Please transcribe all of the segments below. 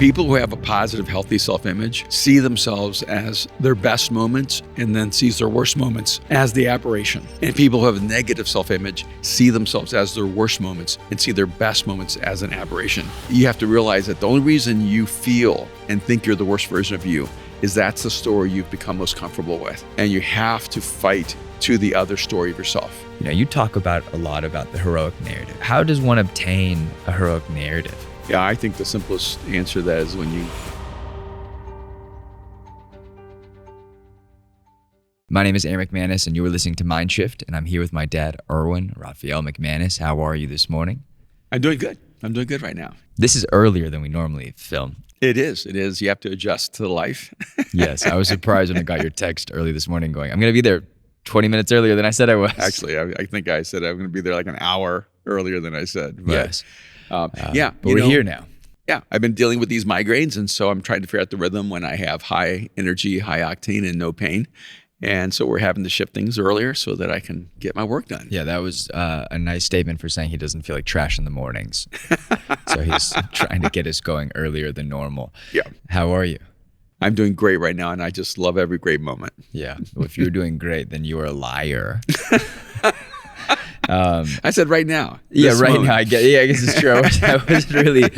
People who have a positive, healthy self-image see themselves as their best moments and then sees their worst moments as the aberration. And people who have a negative self-image see themselves as their worst moments and see their best moments as an aberration. You have to realize that the only reason you feel and think you're the worst version of you is that's the story you've become most comfortable with. And you have to fight to the other story of yourself. You know, you talk a lot about the heroic narrative. How does one obtain a heroic narrative? Yeah, I think the simplest answer to that is when you... My name is Aaron McManus, and you are listening to Mind Shift, and I'm here with my dad, Erwin Raphael McManus. How are you this morning? I'm doing good. I'm doing good right now. This is earlier than we normally film. It is. It is. You have to adjust to the life. Yes, I was surprised when I got your text early this morning going, I'm going to be there 20 minutes earlier than I said I was. Actually, I think I said I'm going to be there like an hour earlier than I said. But, yes. Yeah. But we're here now. Yeah. I've been dealing with these migraines, and so I'm trying to figure out the rhythm when I have high energy, high octane, and no pain. And so we're having to shift things earlier so that I can get my work done. Yeah, that was a nice statement for saying he doesn't feel like trash in the mornings. So he's trying to get us going earlier than normal. Yeah. How are you? I'm doing great right now, and I just love every great moment. Yeah. Well, if you're doing great, then you are a liar. I said right now. Yeah, right moment. now. I guess it's true. I wasn't really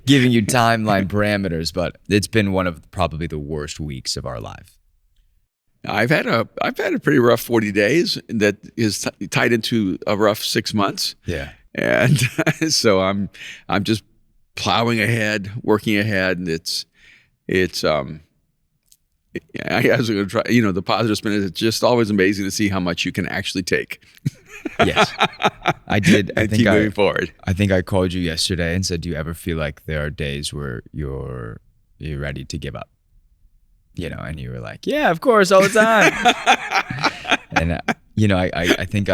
giving you timeline parameters, but it's been one of probably the worst weeks of our life. I've had a pretty rough 40 days that is tied into a rough 6 months. Yeah. And so I'm just plowing ahead, working ahead, and I was going to try, the positive spin is it's just always amazing to see how much you can actually take. Yes, I did. I think keep moving forward. I think I called you yesterday and said, do you ever feel like there are days where you're ready to give up? And you were like, yeah, of course, all the time. And, I think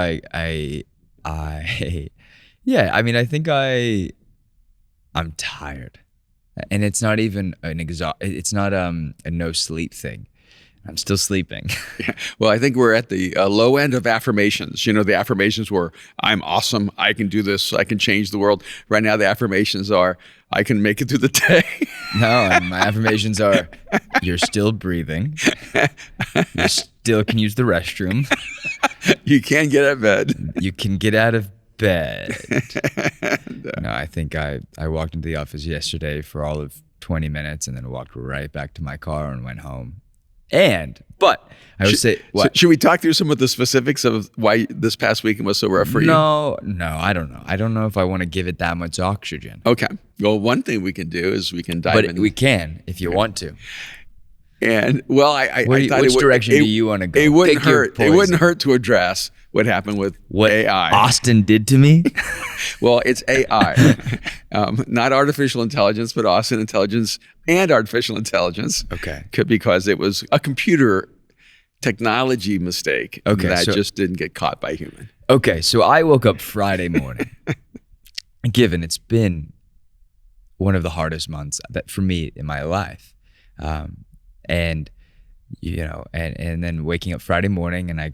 I'm tired. And it's not even it's not a no sleep thing. I'm still sleeping. Yeah. Well, I think we're at the low end of affirmations. The affirmations were, I'm awesome, I can do this, I can change the world. Right now, the affirmations are, I can make it through the day. No, my affirmations are, you're still breathing. You still can use the restroom. You can get out of bed. You can get out of bed. No, I think I walked into the office yesterday for all of 20 minutes and then walked right back to my car and went home. But I would say, what? Should we talk through some of the specifics of why this past weekend was so rough for you? No, I don't know. I don't know if I want to give it that much oxygen. Okay. Well, one thing we can do is we can dive in. But we can if you want to. And well, I thought which direction do you want to go? It wouldn't hurt. It wouldn't hurt to address what happened with what AI. Austin did to me. Well, it's AI, not artificial intelligence, but Austin intelligence and artificial intelligence. Okay. Because it was a computer technology mistake that just didn't get caught by a human. Okay, so I woke up Friday morning. Given it's been one of the hardest months that for me in my life. And then waking up Friday morning and I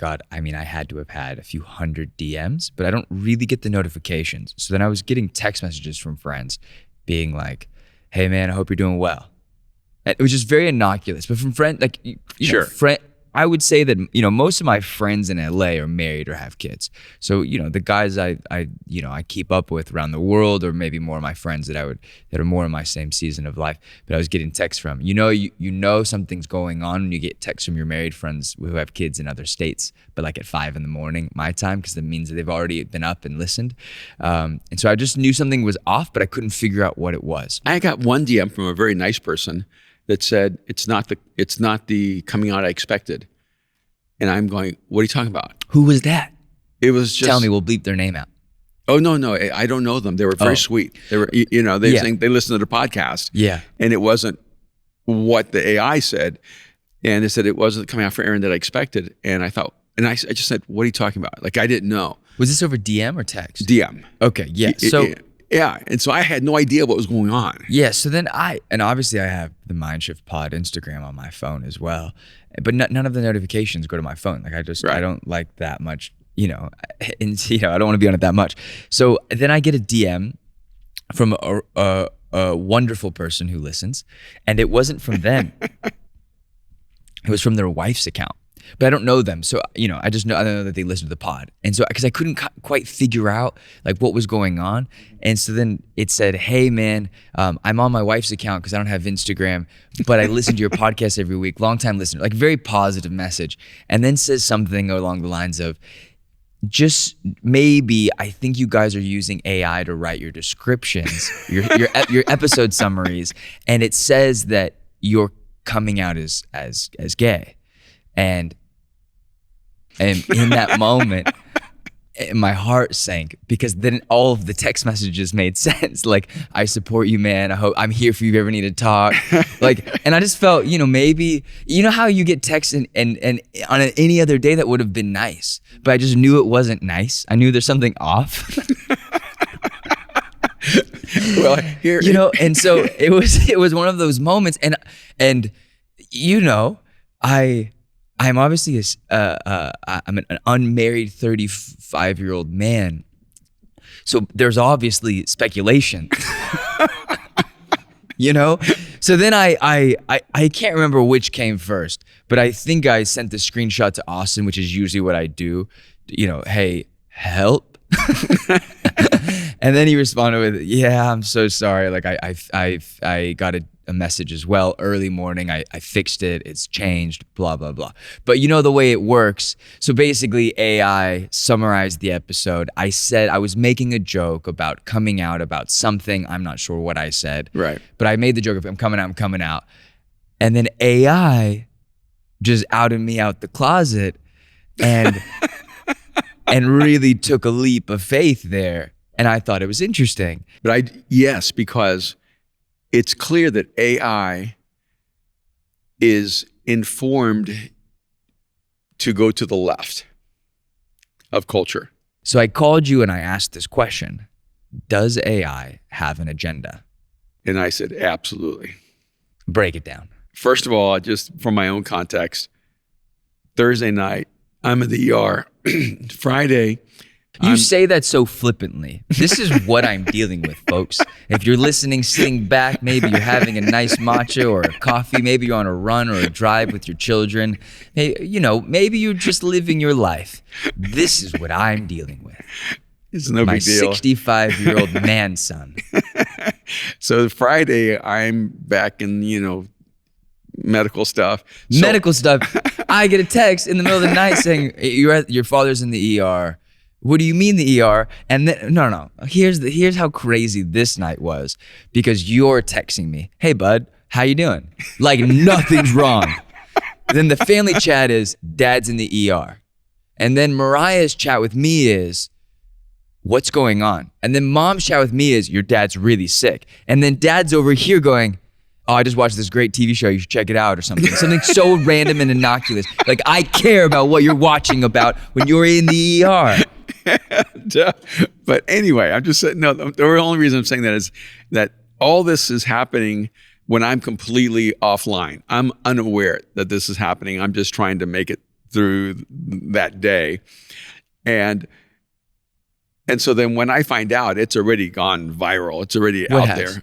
had to have had a few hundred DMs, but I don't really get the notifications. So then I was getting text messages from friends being like, hey man, I hope you're doing well. And it was just very innocuous, but from friends, like, I would say that, most of my friends in LA are married or have kids. So, the guys I keep up with around the world, or maybe more of my friends that are more in my same season of life, but I was getting texts from, something's going on when you get texts from your married friends who have kids in other states, but like at 5 a.m, my time, because that means that they've already been up and listened. And so I just knew something was off, but I couldn't figure out what it was. I got one DM from a very nice person that said, it's not the coming out I expected. And I'm going, what are you talking about? Who was that? It was just... Tell me, we'll bleep their name out. Oh, no, I don't know them. They were very sweet. They were, saying they listened to the podcast. Yeah. And it wasn't what the AI said. And they said it wasn't coming out for Aaron that I expected. And I thought, and I just said, what are you talking about? Like, I didn't know. Was this over DM or text? DM. Okay, yeah. Yeah, and so I had no idea what was going on. Yeah, so then obviously I have the Mindshift Pod Instagram on my phone as well, but none of the notifications go to my phone. Like I don't like that much, and I don't want to be on it that much. So then I get a DM from a wonderful person who listens, and it wasn't from them. It was from their wife's account. But I don't know them. So, I know that they listen to the pod. And so, because I couldn't quite figure out like what was going on. And so then it said, hey man, I'm on my wife's account because I don't have Instagram, but I listen to your podcast every week. Longtime listener, like very positive message. And then says something along the lines of, just maybe I think you guys are using AI to write your descriptions, your episode summaries. And it says that you're coming out as gay. And in that moment, my heart sank, because then all of the text messages made sense. Like, I support you, man. I'm here for you if you ever need to talk. Like, and I just felt, maybe, how you get texts and on any other day that would have been nice, but I just knew it wasn't nice. I knew there's something off. Well, here, and so it was one of those moments, and I'm obviously I'm an unmarried 35-year-old man, so there's obviously speculation. So then I can't remember which came first, but I think I sent the screenshot to Austin, which is usually what I do. Hey, help. And then he responded with, yeah, I'm so sorry. Like I got a message as well early morning. I fixed it. It's changed, blah, blah, blah. But the way it works. So basically AI summarized the episode. I said I was making a joke about coming out about something. I'm not sure what I said. Right. But I made the joke of I'm coming out. And then AI just outed me out the closet and really took a leap of faith there. And I thought it was interesting. But yes, because it's clear that AI is informed to go to the left of culture. So I called you and I asked this question: does AI have an agenda? And I said, absolutely. Break it down. First of all, just from my own context, Thursday night, I'm in the ER. Friday, you say that so flippantly. This is what I'm dealing with, folks. If you're listening, sitting back, maybe you're having a nice matcha or a coffee, maybe you're on a run or a drive with your children. Hey, maybe you're just living your life. This is what I'm dealing with. It's no big deal. My 65-year-old man son. So Friday, I'm back in, medical stuff. Medical stuff. I get a text in the middle of the night saying, your father's in the ER. What do you mean the ER? And then, no. Here's how crazy this night was, because you're texting me, hey bud, how you doing? Like nothing's wrong. Then the family chat is, dad's in the ER. And then Mariah's chat with me is, what's going on? And then mom's chat with me is, your dad's really sick. And then dad's over here going, oh, I just watched this great TV show, you should check it out or something. Something so random and innocuous. Like, I care about what you're watching about when you're in the ER. But anyway, I'm just saying, no, the only reason I'm saying that is that all this is happening when I'm completely offline. I'm unaware that this is happening. I'm just trying to make it through that day. And so then when I find out, it's already gone viral. It's already out there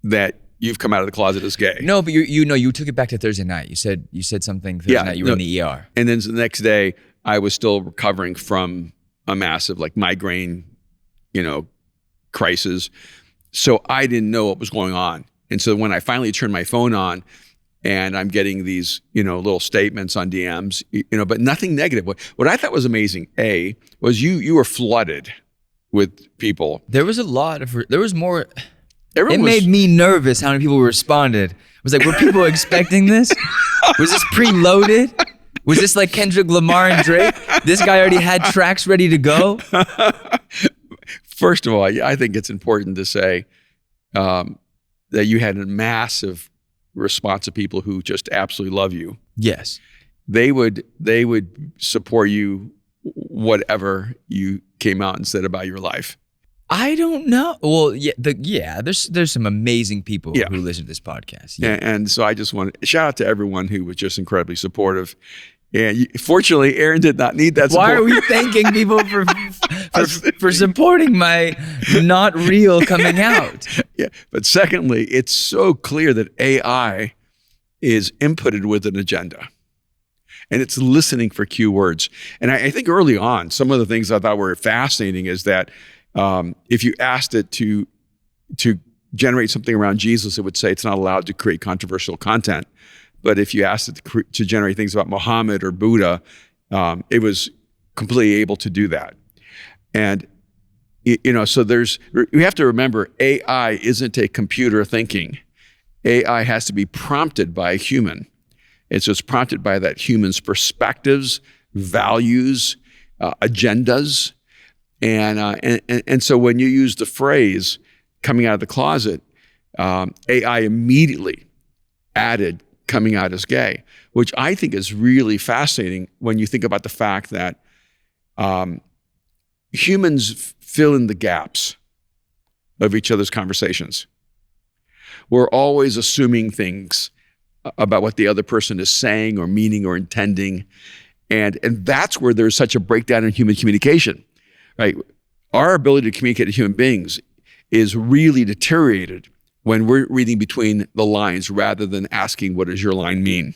that you've come out of the closet as gay. No, but you took it back to Thursday night. You said something Thursday night. You were in the ER. And then the next day, I was still recovering from a massive migraine, crisis. So I didn't know what was going on. And so when I finally turned my phone on and I'm getting these, little statements on DMs, but nothing negative. What I thought was amazing, was you were flooded with people. There was more. It made me nervous how many people responded. I was like, were people expecting this? Was this preloaded? Was this like Kendrick Lamar and Drake? This guy already had tracks ready to go? First of all, I think it's important to say that you had a massive response of people who just absolutely love you. Yes. They would support you whatever you came out and said about your life. I don't know. Well, there's some amazing people who listen to this podcast. Yeah. And so I just want to shout out to everyone who was just incredibly supportive. And fortunately, Aaron did not need that support. Why are we thanking people for supporting my not real coming out? Yeah. But secondly, it's so clear that AI is inputted with an agenda. And it's listening for cue words. And I think early on, some of the things I thought were fascinating is that if you asked it to generate something around Jesus, it would say it's not allowed to create controversial content. But if you asked it to generate things about Muhammad or Buddha, it was completely able to do that. And so we have to remember, AI isn't a computer thinking. AI has to be prompted by a human. It's just prompted by that human's perspectives, values, agendas. And so when you use the phrase coming out of the closet, AI immediately added coming out as gay, which I think is really fascinating when you think about the fact that humans fill in the gaps of each other's conversations. We're always assuming things about what the other person is saying or meaning or intending. And that's where there's such a breakdown in human communication, right? Our ability to communicate to human beings is really deteriorated when we're reading between the lines rather than asking, what does your line mean?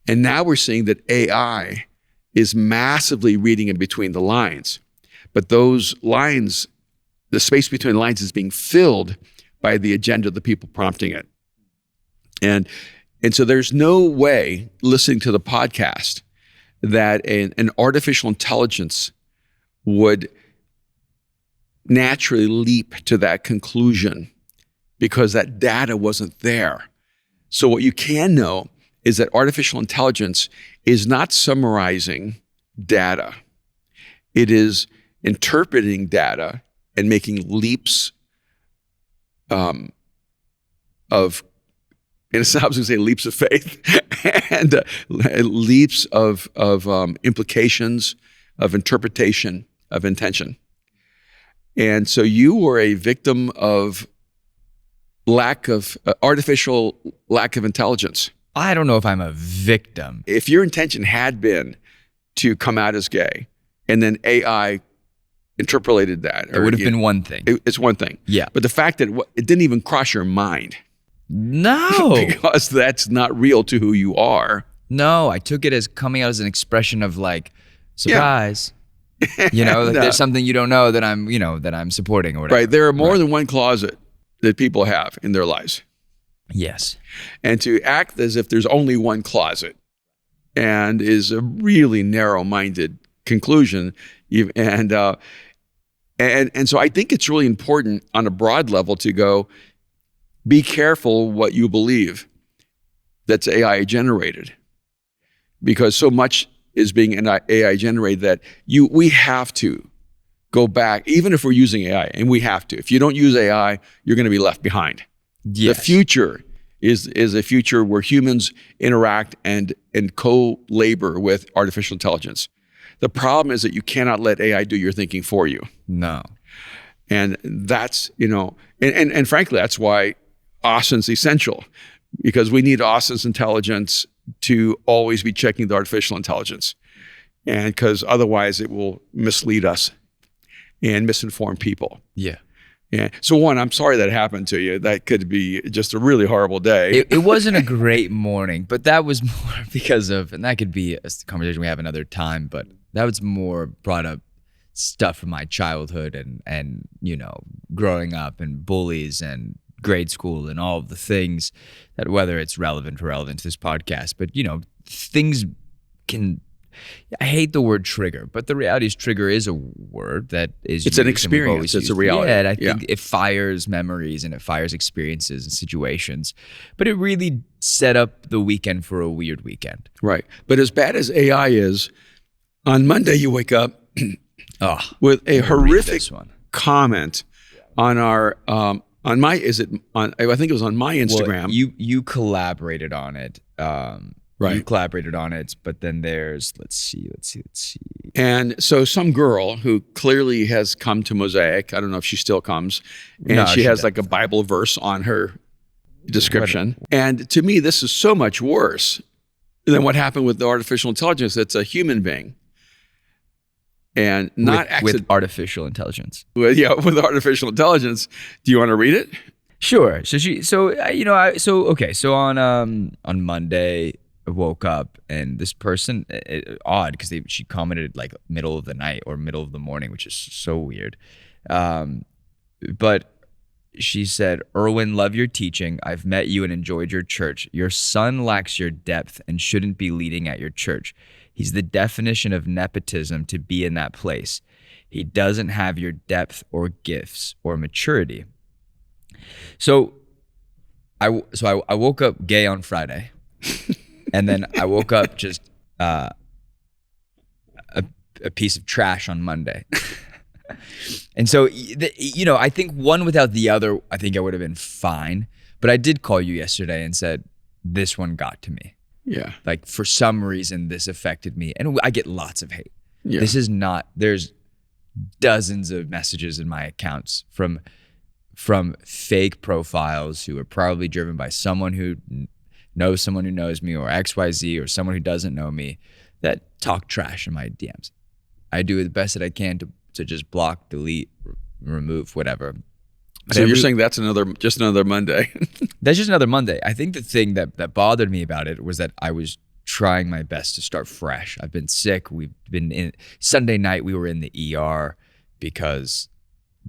And now we're seeing that AI is massively reading in between the lines. But those lines, the space between the lines is being filled by the agenda of the people prompting it. And so there's no way listening to the podcast that an artificial intelligence would naturally leap to that conclusion because that data wasn't there. So what you can know is that artificial intelligence is not summarizing data. It is interpreting data and making leaps of, in a sense, I was going to say leaps of faith, and leaps of implications, of interpretation, of intention. And so you were a victim of artificial lack of intelligence. I don't know if I'm a victim. If your intention had been to come out as gay, and then AI interpolated that, it would have been one thing. It's one thing. Yeah. But the fact that it didn't even cross your mind. No. Because that's not real to who you are. No, I took it as coming out as an expression of like, surprise. Yeah. No. There's something you don't know that I'm supporting or whatever. Right. There are more than one closet that people have in their lives. Yes. And to act as if there's only one closet and is a really narrow-minded conclusion. And so I think it's really important on a broad level to go, be careful what you believe that's AI generated, because so much is being AI generated that we have to go back, even if we're using AI, and we have to. If you don't use AI, you're going to be left behind. Yes. The future is a future where humans interact and co-labor with artificial intelligence. The problem is that you cannot let AI do your thinking for you. No. And that's, and frankly, that's why Austin's essential, because we need Austin's intelligence to always be checking the artificial intelligence. And because otherwise it will mislead us and misinform people. Yeah. Yeah. So one, I'm sorry that happened to you. That could be just a really horrible day. It wasn't a great morning, but that was more because of, and that could be a conversation we have another time, but that was more brought up stuff from my childhood and growing up and bullies and grade school and all of the things that, whether it's relevant or irrelevant to this podcast, but things can, I hate the word trigger, but the reality is trigger is a word that is it's an experience. It's a reality. Yeah, and I think it fires memories and it fires experiences and situations, but it really set up the weekend for a weird weekend. Right. But as bad as AI is, on Monday you wake up with a horrific comment on our I think it was on my Instagram. Well, you collaborated on it. Right. You collaborated on it, but then there's, let's see. And so some girl who clearly has come to Mosaic, I don't know if she still comes, and she has like a Bible verse on her description. And to me, this is so much worse than what happened with the artificial intelligence that's a human being. and not with artificial intelligence. with artificial intelligence. Do you want to read it? Sure. So on Monday, I woke up and this person, odd because she commented like middle of the night or middle of the morning, which is so weird. But she said, "Erwin, love your teaching. I've met you and enjoyed your church. Your son lacks your depth and shouldn't be leading at your church. He's the definition of nepotism to be in that place. He doesn't have your depth or gifts or maturity." So I woke up gay on Friday, and then I woke up just a piece of trash on Monday. And so, I think one without the other, I think I would have been fine. But I did call you yesterday and said, this one got to me. Yeah. Like for some reason, this affected me. And I get lots of hate. Yeah. There's dozens of messages in my accounts from fake profiles who are probably driven by someone who knows someone who knows me, or XYZ, or someone who doesn't know me, that talk trash in my DMs. I do the best that I can to just block, delete, remove, whatever. So you're saying that's just another Monday? That's just another Monday. I think the thing that bothered me about it was that I was trying my best to start fresh. I've been sick. We've been in Sunday night. We were in the ER because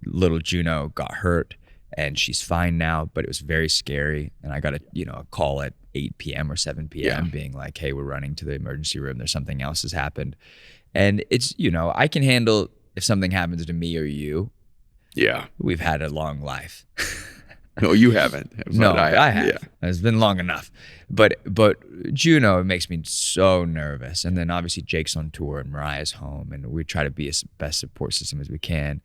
little Juno got hurt, and she's fine now. But it was very scary, and I got a call at 8 p.m. or 7 p.m. being like, "Hey, we're running to the emergency room. There's something else has happened." And it's I can handle if something happens to me or you. Yeah. We've had a long life. No, you haven't. No, I have. Yeah. It's been long enough. But Juno, it makes me so nervous. And then obviously Jake's on tour and Mariah's home, and we try to be a best support system as we can.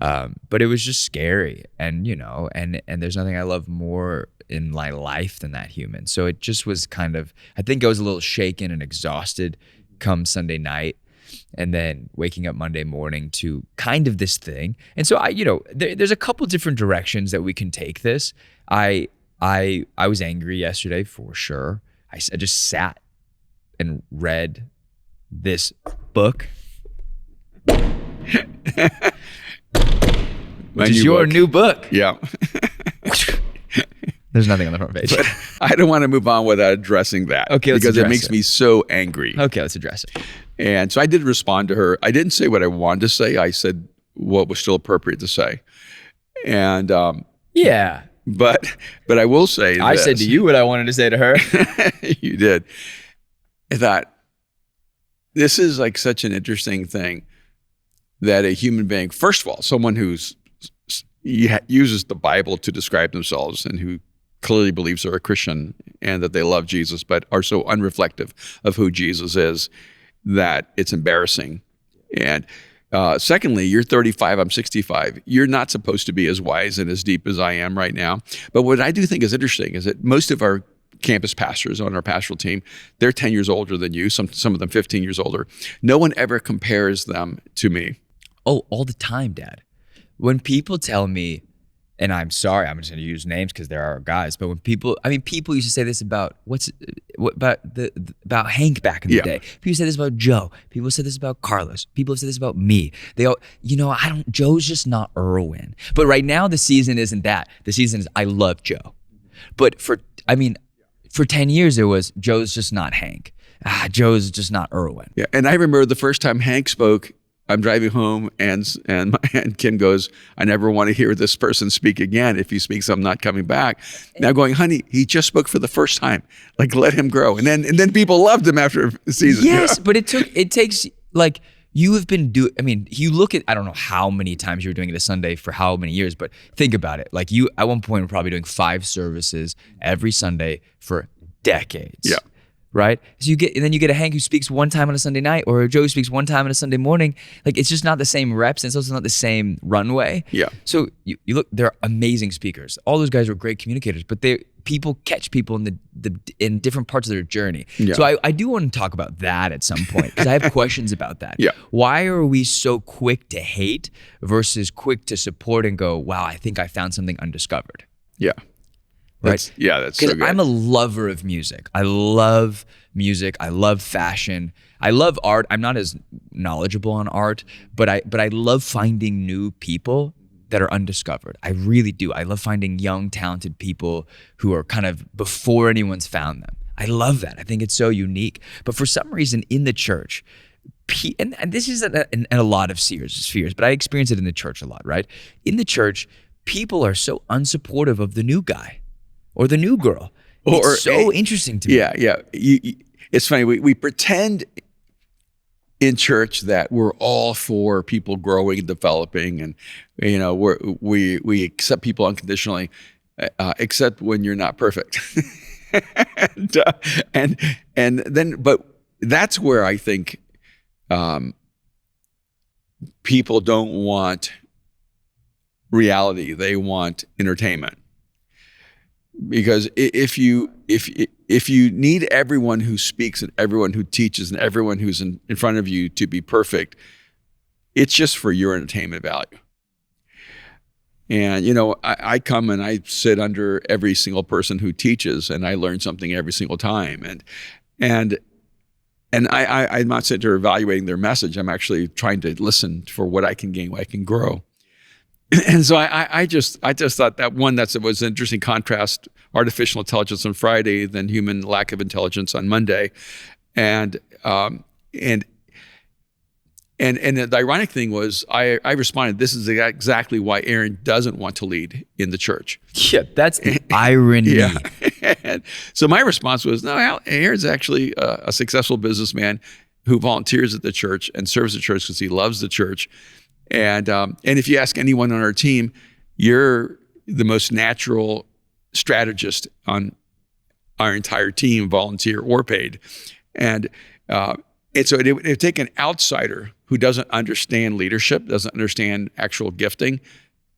But it was just scary. And, and there's nothing I love more in my life than that human. So it just was I think I was a little shaken and exhausted come Sunday night. And then waking up Monday morning to kind of this thing. And so there's a couple different directions that we can take this. I was angry yesterday for sure. I just sat and read this book. Which is your new book. Yeah. There's nothing on the front page. But I don't want to move on without addressing that. Okay, because it makes me so angry. Okay, let's address it. And so I did respond to her. I didn't say what I wanted to say. I said what was still appropriate to say. And yeah. But I will say I said to you what I wanted to say to her. You did. I thought, this is like such an interesting thing that a human being, first of all, someone who's uses the Bible to describe themselves and who clearly believes they're a Christian and that they love Jesus, but are so unreflective of who Jesus is that it's embarrassing. And secondly, you're 35, I'm 65. You're not supposed to be as wise and as deep as I am right now. But what I do think is interesting is that most of our campus pastors on our pastoral team, they're 10 years older than you, some of them 15 years older. No one ever compares them to me. Oh, all the time, Dad. When people tell me, and I'm sorry, I'm just going to use names because there are guys, but when people used to say this about about Hank back in the day. People said this about Joe. People said this about Carlos. People have said this about me. They all, Joe's just not Erwin. But right now the season isn't that. The season is I love Joe. But for 10 years it was Joe's just not Hank. Joe's just not Erwin. Yeah, and I remember the first time Hank spoke, I'm driving home and Kim goes, "I never want to hear this person speak again. If he speaks, I'm not coming back." Now going, "Honey, he just spoke for the first time. Like, let him grow." And then people loved him after the season. Yes, but it takes like you have been doing. I mean, you look at, I don't know how many times you were doing it a Sunday for how many years, but think about it. Like you at one point were probably doing 5 services every Sunday for decades. Yeah. Right? So you get a Hank who speaks one time on a Sunday night, or a Joe who speaks one time on a Sunday morning. Like it's just not the same reps, and it's also not the same runway. Yeah. So you look, they're amazing speakers. All those guys are great communicators, but people catch people in different parts of their journey. Yeah. So I do want to talk about that at some point because I have questions about that. Yeah. Why are we so quick to hate versus quick to support and go, wow, I think I found something undiscovered? Yeah. right? That's so good. I'm a lover of music. I love music. I love fashion. I love art. I'm not as knowledgeable on art, but I love finding new people that are undiscovered. I really do. I love finding young, talented people who are kind of before anyone's found them. I love that. I think it's so unique. But for some reason in the church, and this is in a lot of spheres, but I experience it in the church a lot, right? In the church, people are so unsupportive of the new guy or the new girl. It's so interesting to me. Yeah. It's funny. We pretend in church that we're all for people growing and developing, and we accept people unconditionally, except when you're not perfect. But that's where I think people don't want reality; they want entertainment. Because if you need everyone who speaks and everyone who teaches and everyone who's in front of you to be perfect, it's just for your entertainment value. And I come and I sit under every single person who teaches, and I learn something every single time. And I'm not sitting there evaluating their message. I'm actually trying to listen for what I can gain, what I can grow. And so I just thought that was an interesting contrast: artificial intelligence on Friday, then human lack of intelligence on Monday, and the ironic thing was I responded, this is exactly why Aaron doesn't want to lead in the church. Yeah, that's the irony. Yeah. And so my response was, no, Aaron's actually a successful businessman who volunteers at the church and serves the church because he loves the church. And if you ask anyone on our team, you're the most natural strategist on our entire team, volunteer or paid. And so it would take an outsider who doesn't understand leadership, doesn't understand actual gifting,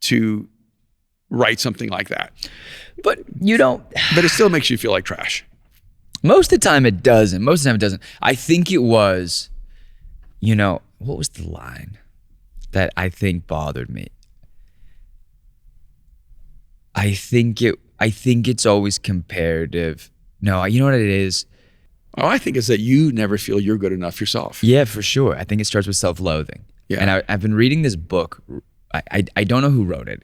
to write something like that. But you don't. But it still makes you feel like trash. Most of the time it doesn't. I think it was, what was the line that I think bothered me? I think it's always comparative. No, you know what it is? Oh, I think it's that you never feel you're good enough yourself. Yeah, for sure. I think it starts with self-loathing. Yeah. And I've been reading this book. I don't know who wrote it,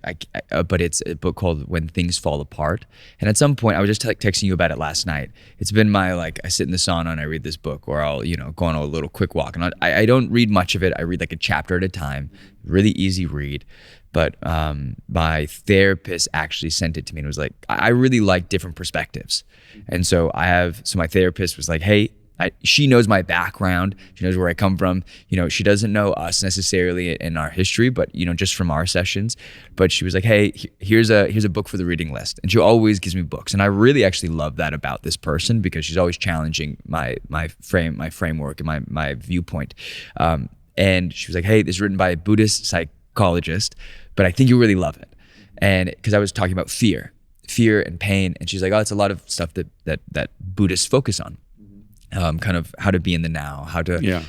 but it's a book called When Things Fall Apart. And at some point, I was just texting you about it last night. It's been I sit in the sauna and I read this book, or I'll, go on a little quick walk. And I don't read much of it. I read like a chapter at a time, really easy read. But my therapist actually sent it to me and was like, I really like different perspectives. And so my therapist was like, hey, she knows my background. She knows where I come from. She doesn't know us necessarily in our history, but just from our sessions. But she was like, "Hey, here's a book for the reading list." And she always gives me books, and I really actually love that about this person, because she's always challenging my framework and my viewpoint. And she was like, "Hey, this is written by a Buddhist psychologist, but I think you really love it." And because I was talking about fear and pain, and she's like, "Oh, it's a lot of stuff that Buddhists focus on." Kind of how to be in the now, how to,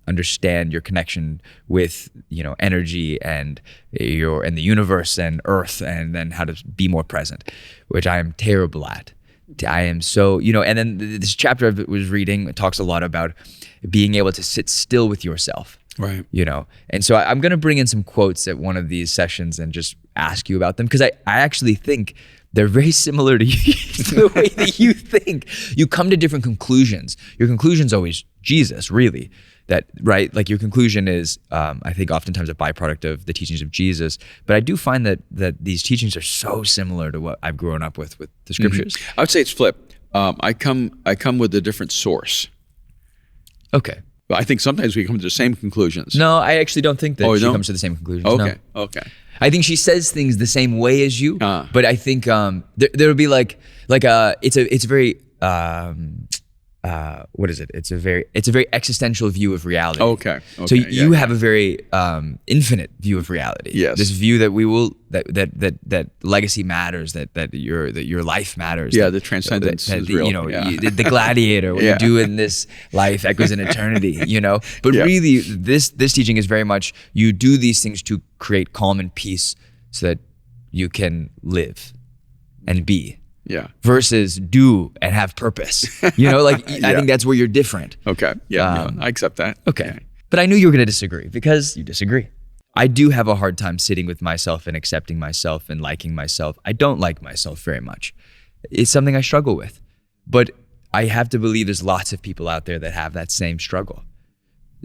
understand your connection with, energy and the universe and earth, and then how to be more present, which I am terrible at. I am so, and then this chapter I was reading, it talks a lot about being able to sit still with yourself. Right. And so I'm going to bring in some quotes at one of these sessions and just ask you about them, because I actually think they're very similar to you, the way that you think. You come to different conclusions. Your conclusion's always Jesus, really. That, right? Like your conclusion is, I think, oftentimes a byproduct of the teachings of Jesus. But I do find that these teachings are so similar to what I've grown up with the scriptures. Mm-hmm. I would say it's flipped. I come with a different source. Okay. But I think sometimes we come to the same conclusions. No, I actually don't think that she comes to the same conclusions. Okay. No. Okay. I think she says things the same way as you, but I think there would be it's a very what is it? It's a very existential view of reality. Okay. So you have a very infinite view of reality. Yes. This view that legacy matters, that your life matters. Yeah, the transcendence is real. The gladiator, what you do in this life echoes in eternity. But really, this teaching is very much, you do these things to create calm and peace so that you can live. and be. Yeah. Versus do and have purpose. You know, like I think that's where you're different. Okay. Yeah. I accept that. Okay. But I knew you were going to disagree because you disagree. I do have a hard time sitting with myself and accepting myself and liking myself. I don't like myself very much. It's something I struggle with. But I have to believe there's lots of people out there that have that same struggle.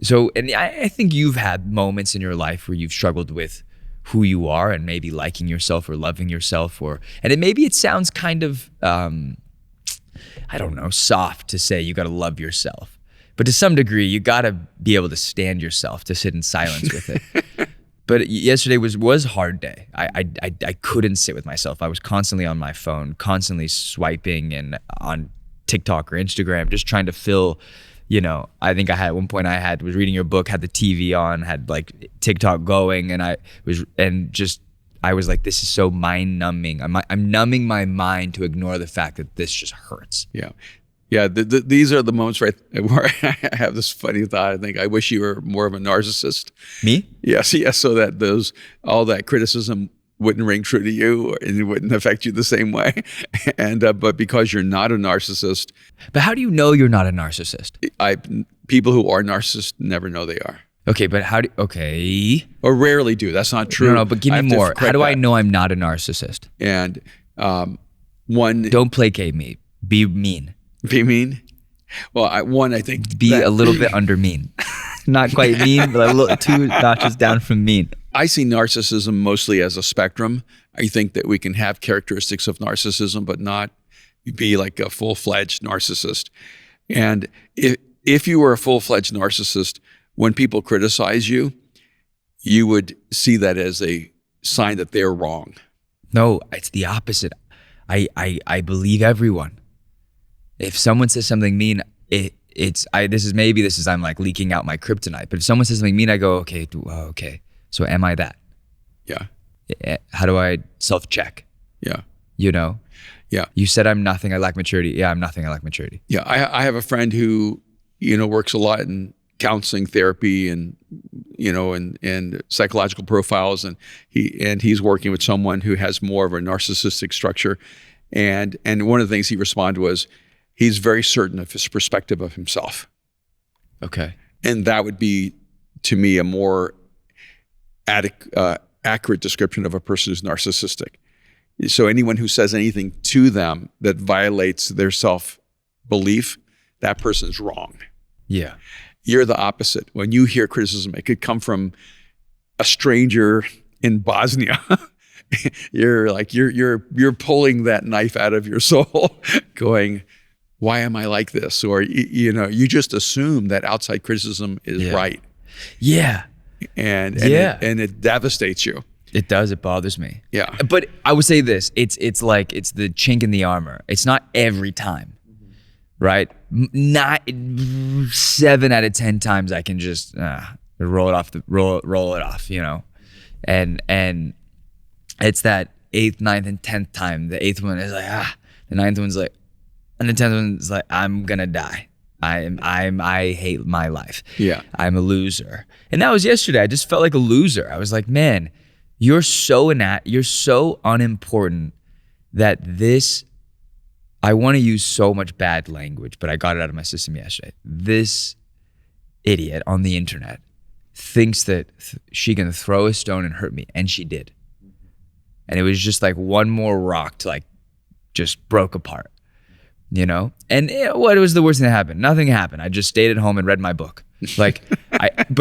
So, and I think you've had moments in your life where you've struggled with who you are and maybe liking yourself or loving yourself, and maybe it sounds kind of, I don't know, soft to say you got to love yourself. But to some degree, you got to be able to stand yourself, to sit in silence with it. But yesterday was a hard day. I couldn't sit with myself. I was constantly on my phone, constantly swiping and on TikTok or Instagram, just trying to fill, you know, I think at one point was reading your book, had the TV on, had like TikTok going, and I was like, this is so mind numbing. I'm numbing my mind to ignore the fact that this just hurts. Yeah. Yeah, these are the moments where I have this funny thought. I think I wish you were more of a narcissist. Me? Yes, so that all that criticism wouldn't ring true to you, and it wouldn't affect you the same way. And but because you're not a narcissist. But how do you know you're not a narcissist? People who are narcissists never know they are. Okay, but okay. Or rarely do. That's not true. No, but give me more. How do I know I'm not a narcissist? And don't placate me. Be mean. Be mean? Well, I think be a little bit under mean. Not quite mean, but a little 2 notches down from mean. I see narcissism mostly as a spectrum. I think that we can have characteristics of narcissism, but not be like a full-fledged narcissist. And if you were a full-fledged narcissist, when people criticize you, you would see that as a sign that they're wrong. No, it's the opposite. I believe everyone. If someone says something mean, I'm like leaking out my kryptonite. But if someone says something mean, I go, okay. So am I that? Yeah. How do I self-check? Yeah. You know? Yeah. You said I'm nothing, I lack maturity. Yeah, I'm nothing, I lack maturity. Yeah. I have a friend who, works a lot in counseling, therapy, and and psychological profiles, and he's working with someone who has more of a narcissistic structure. And one of the things he responded was, he's very certain of his perspective of himself. Okay. And that would be, to me, a more accurate description of a person who's narcissistic. So anyone who says anything to them that violates their self-belief, that person's wrong. Yeah. You're the opposite. When you hear criticism, it could come from a stranger in Bosnia. You're pulling that knife out of your soul, going, why am I like this? Or, you just assume that outside criticism is right. Yeah. And it devastates you. It does. It bothers me. Yeah. But I would say this, it's the chink in the armor. It's not every time, right? Not 7 out of 10 times I can just roll it off, and it's that 8th, 9th, and 10th time. The 8th one is like, the 9th one's like, and the 10th one's like, I'm gonna die. I hate my life. Yeah. I'm a loser. And that was yesterday. I just felt like a loser. I was like, man, you're so unimportant that I want to use so much bad language, but I got it out of my system yesterday. This idiot on the internet thinks that she can throw a stone and hurt me, and she did. And it was just like one more rock to like just broke apart. And what was the worst thing that happened? Nothing happened. I just stayed at home and read my book. But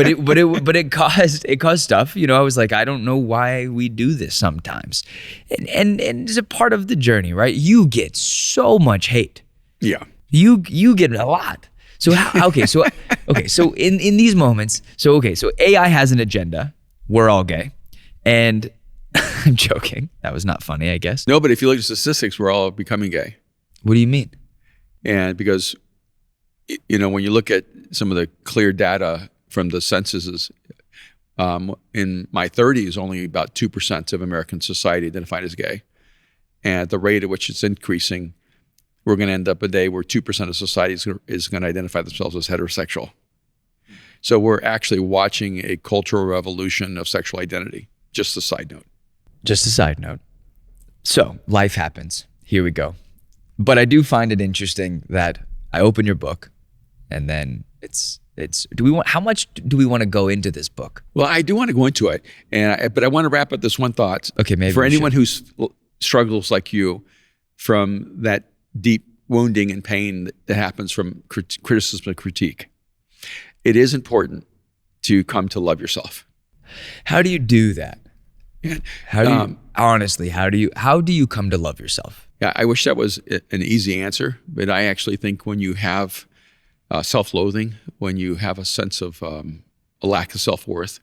it caused stuff. I was like, I don't know why we do this sometimes, and it's a part of the journey, right? You get so much hate. Yeah, you get a lot. So so in these moments, so AI has an agenda. We're all gay, and I'm joking. That was not funny, I guess. No, but if you look at statistics, we're all becoming gay. What do you mean? And because, when you look at some of the clear data from the censuses, in my 30s, only about 2% of American society identified as gay. And at the rate at which it's increasing, we're going to end up a day where 2% of society is going to identify themselves as heterosexual. So we're actually watching a cultural revolution of sexual identity. Just a side note. So life happens. Here we go. But I do find it interesting that I open your book and then how much do we want to go into this book? Well, I do want to go into it, but I want to wrap up this one thought. Okay, maybe for anyone who struggles like you from that deep wounding and pain that happens from criticism and critique, it is important to come to love yourself. How do you do that? And, how do you honestly? How do you come to love yourself? Yeah, I wish that was an easy answer, but I actually think when you have self-loathing, when you have a sense of a lack of self-worth,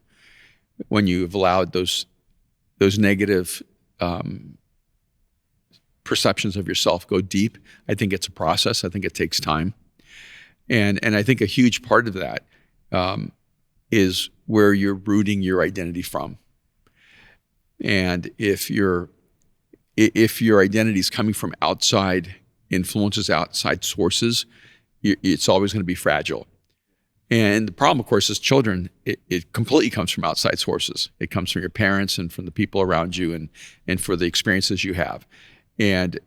when you've allowed those negative perceptions of yourself go deep, I think it's a process. I think it takes time, and I think a huge part of that is where you're rooting your identity from. And if your identity is coming from outside influences, outside sources, it's always going to be fragile. And the problem, of course, is children, it completely comes from outside sources. It comes from your parents and from the people around you and for the experiences you have. And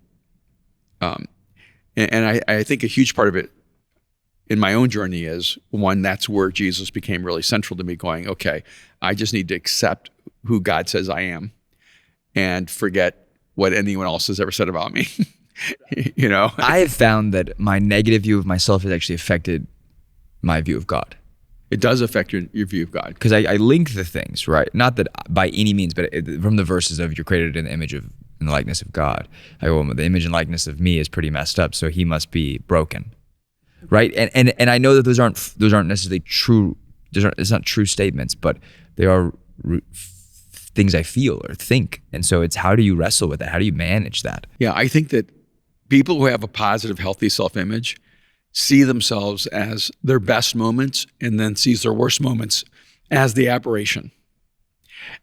I think a huge part of it in my own journey is, one, that's where Jesus became really central to me, going, okay, I just need to accept who God says I am and forget what anyone else has ever said about me. You know, I have found that my negative view of myself has actually affected my view of God. It does affect your view of God. Because I link the things, right? Not that by any means, but from the verses of you're created in the image of in the likeness of God. I go, well, the image and likeness of me is pretty messed up, so he must be broken, right? And I know that those aren't necessarily true. It's not true statements, but they are things I feel or think. And so it's, how do you wrestle with that? How do you manage that? Yeah, I think that people who have a positive, healthy self-image see themselves as their best moments and then sees their worst moments as the aberration.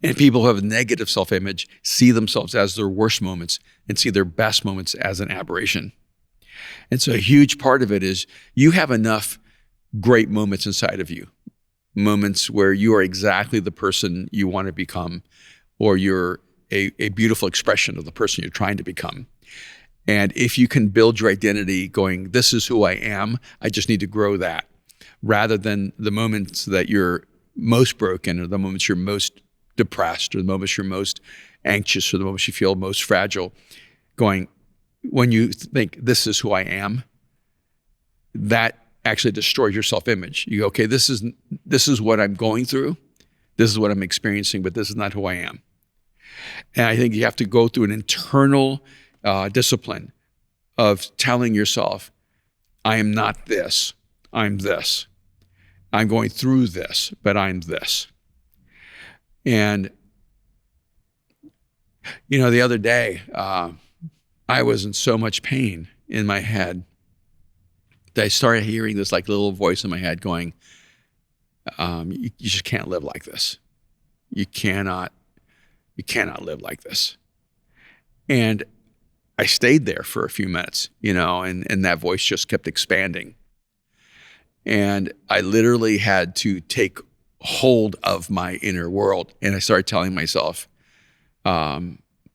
And people who have a negative self-image see themselves as their worst moments and see their best moments as an aberration. And so a huge part of it is you have enough great moments inside of you, moments where you are exactly the person you want to become, or you're a beautiful expression of the person you're trying to become. And if you can build your identity going, this is who I am, I just need to grow that, rather than the moments that you're most broken, or the moments you're most depressed, or the moments you're most anxious, or the moments you feel most fragile, going, when you think this is who I am, that actually destroys your self-image. You go, okay, this is what I'm going through, this is what I'm experiencing, but this is not who I am. And I think you have to go through an internal discipline of telling yourself, I am not this, I'm this. I'm going through this, but I'm this. And, you know, the other day, I was in so much pain in my head that I started hearing this like little voice in my head going, you just can't live like this. You cannot live like this. And I stayed there for a few minutes, you know, and that voice just kept expanding. And I literally had to take hold of my inner world. And I started telling myself,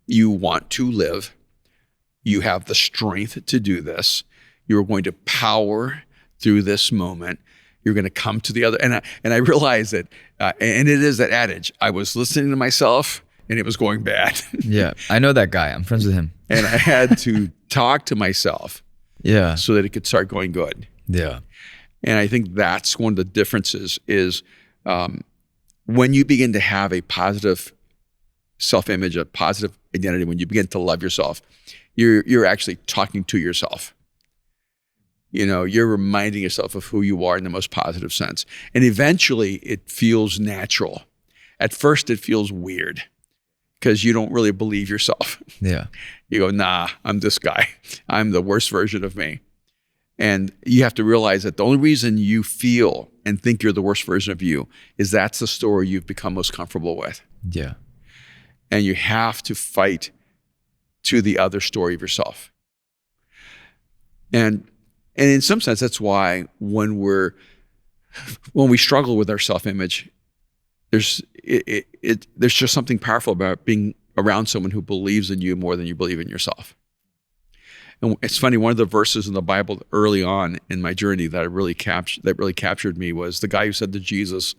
you want to live. You have the strength to do this. You're going to power through this moment. You're going to come to the other. And I realized that, and it is that adage, I was listening to myself and it was going bad. Yeah, I know that guy. I'm friends with him. And I had to talk to myself, yeah, so that it could start going good. Yeah. And I think that's one of the differences is when you begin to have a positive self-image, a positive identity, when you begin to love yourself, you're actually talking to yourself. You know, you're reminding yourself of who you are in the most positive sense. And eventually it feels natural. At first it feels weird because you don't really believe yourself. Yeah. You go, nah, I'm this guy. I'm the worst version of me. And you have to realize that the only reason you feel and think you're the worst version of you is that's the story you've become most comfortable with. Yeah. And you have to fight to the other story of yourself. And in some sense, that's why when we struggle with our self-image, there's just something powerful about being around someone who believes in you more than you believe in yourself. And it's funny, one of the verses in the Bible early on in my journey that really captured me was the guy who said to Jesus,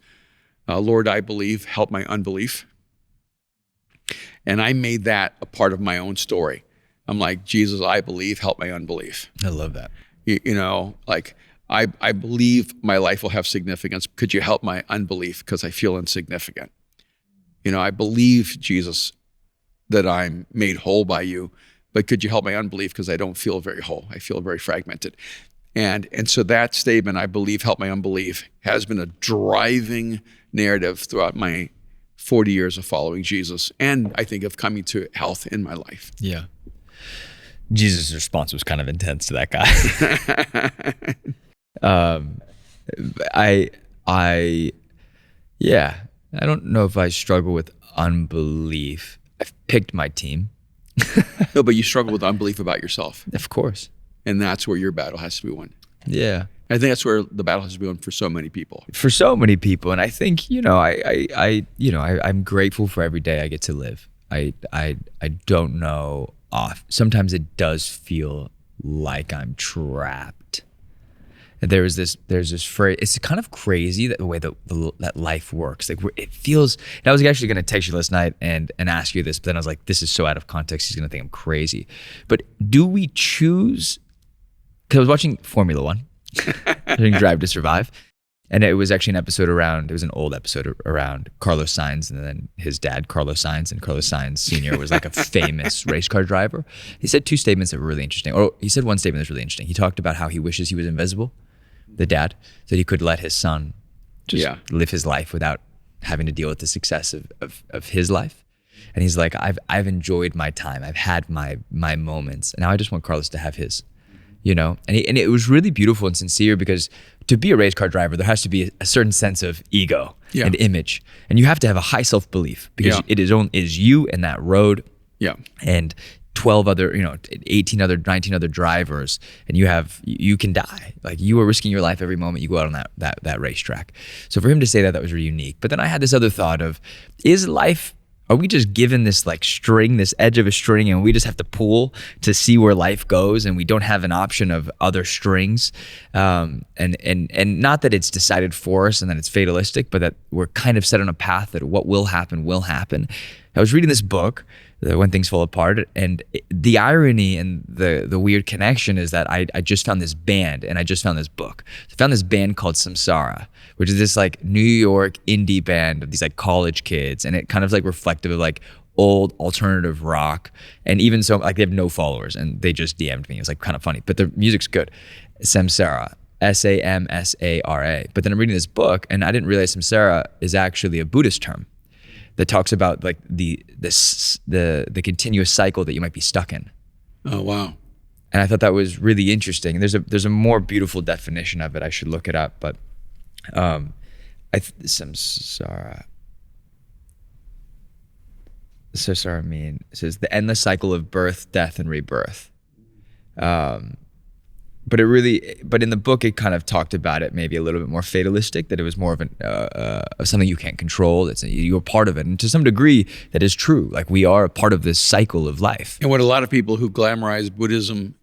Lord, I believe, help my unbelief. And I made that a part of my own story. I'm like, Jesus, I believe, help my unbelief. I love that. Like I believe my life will have significance. Could you help my unbelief because I feel insignificant? I believe, Jesus, that I'm made whole by you, but could you help my unbelief because I don't feel very whole. I feel very fragmented. And so that statement, I believe, help my unbelief, has been a driving narrative throughout my 40 years of following Jesus, and I think of coming to health in my life. Yeah. Jesus' response was kind of intense to that guy. I don't know if I struggle with unbelief. I've picked my team. No, but you struggle with unbelief about yourself. Of course. And that's where your battle has to be won. Yeah. I think that's where the battle has to be won for so many people. And I think, I'm grateful for every day I get to live. I don't know sometimes it does feel like I'm trapped. There's this phrase. It's kind of crazy that the way that life works. Like it feels. And I was actually going to text you last night and ask you this, but then I was like, this is so out of context. He's going to think I'm crazy. But do we choose? Because I was watching Formula One, watching Drive to Survive, and it was actually it was an old episode around Carlos Sainz and then his dad, Carlos Sainz, and Carlos Sainz Sr. was like a famous race car driver. He said two statements that were really interesting. Or he said one statement that's really interesting. He talked about how he wishes he was invisible. The dad, that he could let his son just live his life without having to deal with the success of his life. And he's like, I've enjoyed my time. I've had my moments. And now I just want Carlos to have his, And it was really beautiful and sincere, because to be a race car driver, there has to be a certain sense of ego and image. And you have to have a high self-belief, because it is you and that road. Yeah. And 12 other, 18 other, 19 other drivers, and you can die. Like, you are risking your life every moment you go out on that racetrack. So for him to say that was really unique. But then I had this other thought of, are we just given this like string, this edge of a string, and we just have to pull to see where life goes, and we don't have an option of other strings? And not that it's decided for us and that it's fatalistic, but that we're kind of set on a path that what will happen will happen. I was reading this book, When Things Fall Apart, and the irony and the weird connection is that I just found this band, and I just found this book. I found this band called Samsara, which is this like New York indie band of these like college kids, and it kind of like reflective of like old alternative rock. And even so, like, they have no followers, and they just DM'd me. It was like kind of funny, but the music's good. Samsara, Samsara. But then I'm reading this book, and I didn't realize Samsara is actually a Buddhist term that talks about like the continuous cycle that you might be stuck in. Oh, wow. And I thought that was really interesting. And there's a more beautiful definition of it. I should look it up, but Samsara it says the endless cycle of birth, death, and rebirth. But in the book, it kind of talked about it maybe a little bit more fatalistic, that it was more of something you can't control. You're part of it. And to some degree, that is true. Like, we are a part of this cycle of life. And what a lot of people who glamorize Buddhism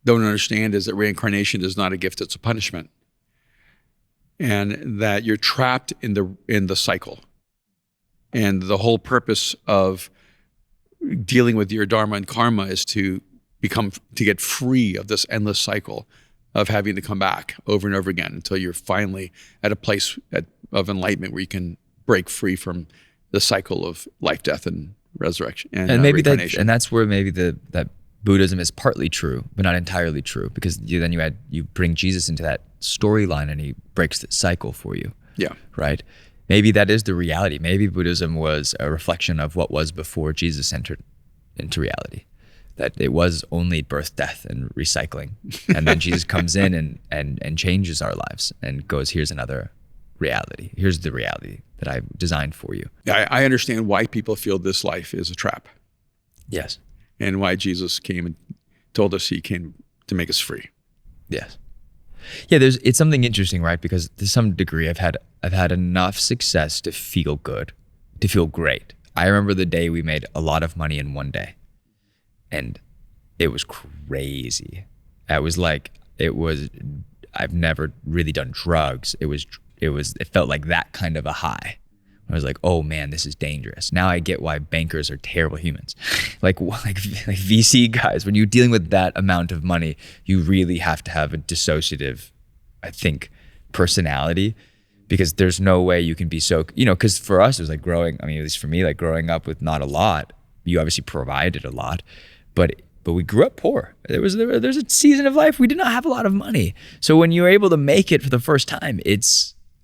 don't understand is that reincarnation is not a gift, it's a punishment. And that you're trapped in the cycle. And the whole purpose of dealing with your dharma and karma is to get free of this endless cycle of having to come back over and over again until you're finally at a place of enlightenment where you can break free from the cycle of life, death, and resurrection and maybe reincarnation. That's where maybe that Buddhism is partly true, but not entirely true, because you bring Jesus into that storyline, and he breaks the cycle for you. Yeah. Right. Maybe that is the reality. Maybe Buddhism was a reflection of what was before Jesus entered into reality. That it was only birth, death, and recycling. And then Jesus comes in and changes our lives and goes, here's another reality. Here's the reality that I've designed for you. Yeah, I understand why people feel this life is a trap. Yes. And why Jesus came and told us he came to make us free. Yes. Yeah, it's something interesting, right? Because to some degree, I've had enough success to feel good, to feel great. I remember the day we made a lot of money in one day, and it was crazy. I've never really done drugs. It felt like that kind of a high. I was like, oh man, this is dangerous. Now I get why bankers are terrible humans. like VC guys, when you're dealing with that amount of money, you really have to have a dissociative, I think, personality, because there's no way you can be so, because for us, it was like at least for me, like growing up with not a lot, you obviously provided a lot, but we grew up poor. There's a season of life we did not have a lot of money. So when you're able to make it for the first time,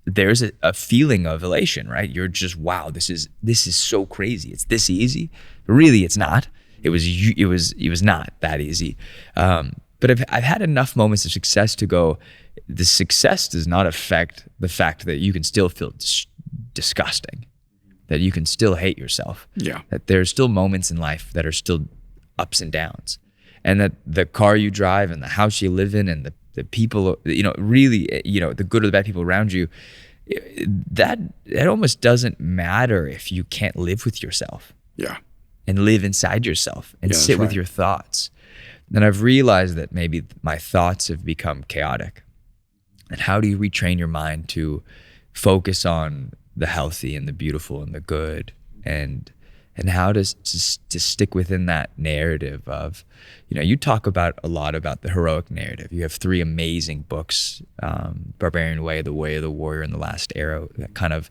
there's a feeling of elation, right? You're just, wow, this is so crazy. It's this easy. Really, it's not. It was not that easy. But I've had enough moments of success to go, the success does not affect the fact that you can still feel disgusting, that you can still hate yourself. Yeah. That there's still moments in life that are still ups and downs, and that the car you drive and the house you live in and the people, really, the good or the bad people around you, that almost doesn't matter if you can't live with yourself. Yeah. And live inside yourself and sit with your thoughts. And I've realized that maybe my thoughts have become chaotic. And how do you retrain your mind to focus on the healthy and the beautiful and the good, and how to stick within that narrative of, you talk a lot about the heroic narrative. You have 3 amazing books, Barbarian Way, The Way of the Warrior, and The Last Arrow, that kind of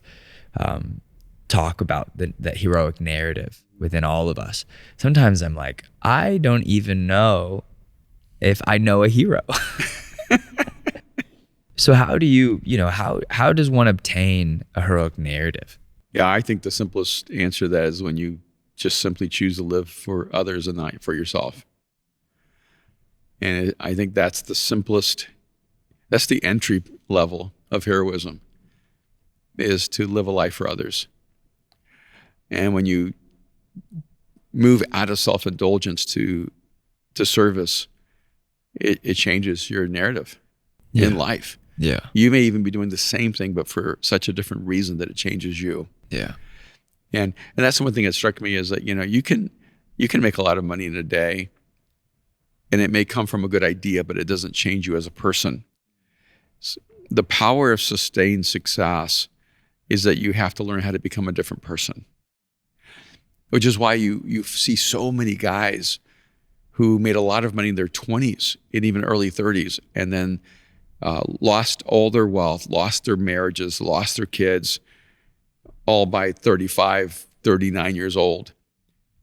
talk about that heroic narrative within all of us. Sometimes I'm like, I don't even know if I know a hero. So how do you, how does one obtain a heroic narrative? Yeah, I think the simplest answer to that is when you just simply choose to live for others and not for yourself. And I think that's the entry level of heroism, is to live a life for others. And when you move out of self-indulgence to service, it changes your narrative in life. Yeah. You may even be doing the same thing, but for such a different reason that it changes you. Yeah. And that's one thing that struck me, is that, you can make a lot of money in a day, and it may come from a good idea, but it doesn't change you as a person. The power of sustained success is that you have to learn how to become a different person, which is why you see so many guys who made a lot of money in their 20s and even early 30s, and then lost all their wealth, lost their marriages, lost their kids, all by 35, 39 years old.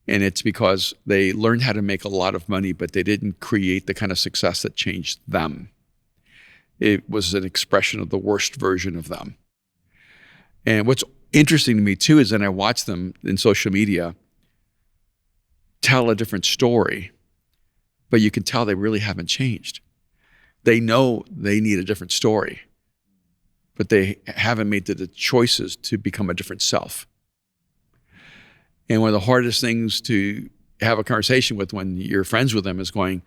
And it's because they learned how to make a lot of money, but they didn't create the kind of success that changed them. It was an expression of the worst version of them. And what's interesting to me too is that I watch them in social media tell a different story, but you can tell they really haven't changed. They know they need a different story, but they haven't made the choices to become a different self. And one of the hardest things to have a conversation with when you're friends with them is going,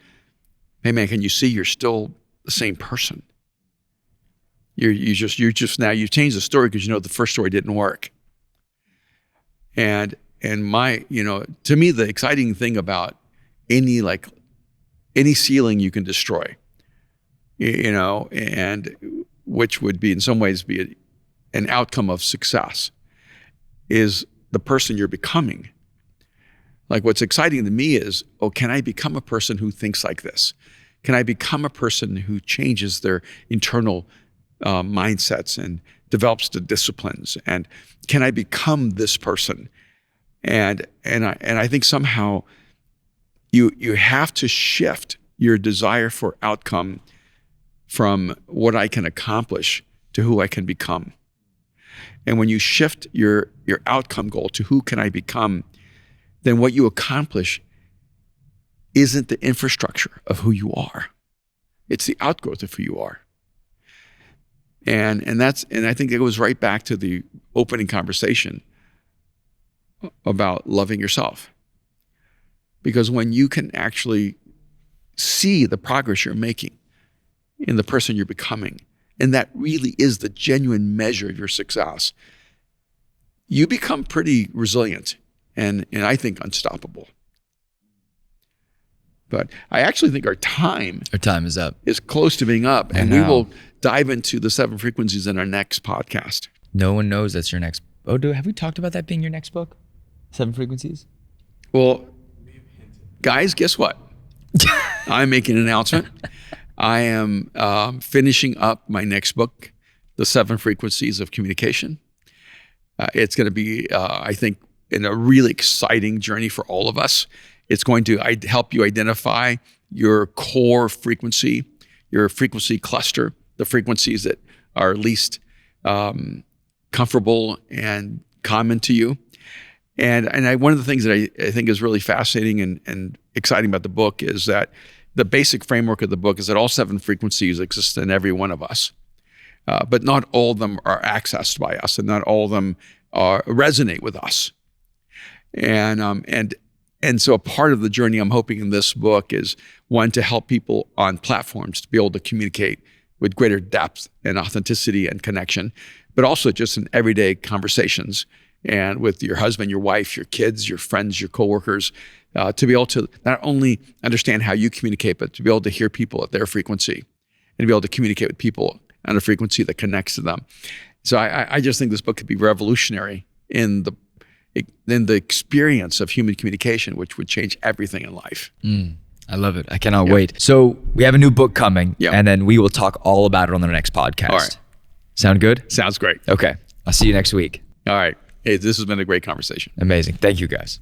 hey man, can you see you're still the same person? You've changed the story because the first story didn't work. And to me, the exciting thing about any ceiling you can destroy, and which would be in some ways be an outcome of success, is the person you're becoming. Like, what's exciting to me is, can I become a person who thinks like this? Can I become a person who changes their internal mindsets and develops the disciplines? And can I become this person? And I think somehow you have to shift your desire for outcome from what I can accomplish to who I can become. And when you shift your outcome goal to who can I become, then what you accomplish isn't the infrastructure of who you are. It's the outgrowth of who you are. And I think it goes right back to the opening conversation about loving yourself. Because when you can actually see the progress you're making in the person you're becoming, and that really is the genuine measure of your success, you become pretty resilient and I think unstoppable. But I actually think our time is up. Is close to being up, and we will dive into the 7 frequencies in our next podcast. No one knows that's your next. Have we talked about that being your next book? 7 frequencies? Well, guys, guess what? I'm making an announcement. I am finishing up my next book, The 7 Frequencies of Communication. It's going to be, I think, in a really exciting journey for all of us. It's going to help you identify your core frequency, your frequency cluster, the frequencies that are least comfortable and common to you. And one of the things that I think is really fascinating and exciting about the book is that the basic framework of the book is that all 7 frequencies exist in every one of us, but not all of them are accessed by us, and not all of them resonate with us. And so a part of the journey I'm hoping in this book is, one, to help people on platforms to be able to communicate with greater depth and authenticity and connection, but also just in everyday conversations and with your husband, your wife, your kids, your friends, your coworkers, to be able to not only understand how you communicate, but to be able to hear people at their frequency and be able to communicate with people on a frequency that connects to them. So I just think this book could be revolutionary in the experience of human communication, which would change everything in life. I love it. I cannot wait. So we have a new book coming, Yeah. and then we will talk all about it on the next podcast. All right. Sound good? Sounds great. Okay. I'll see you next week. All right. Hey, this has been a great conversation. Amazing. Thank you, guys.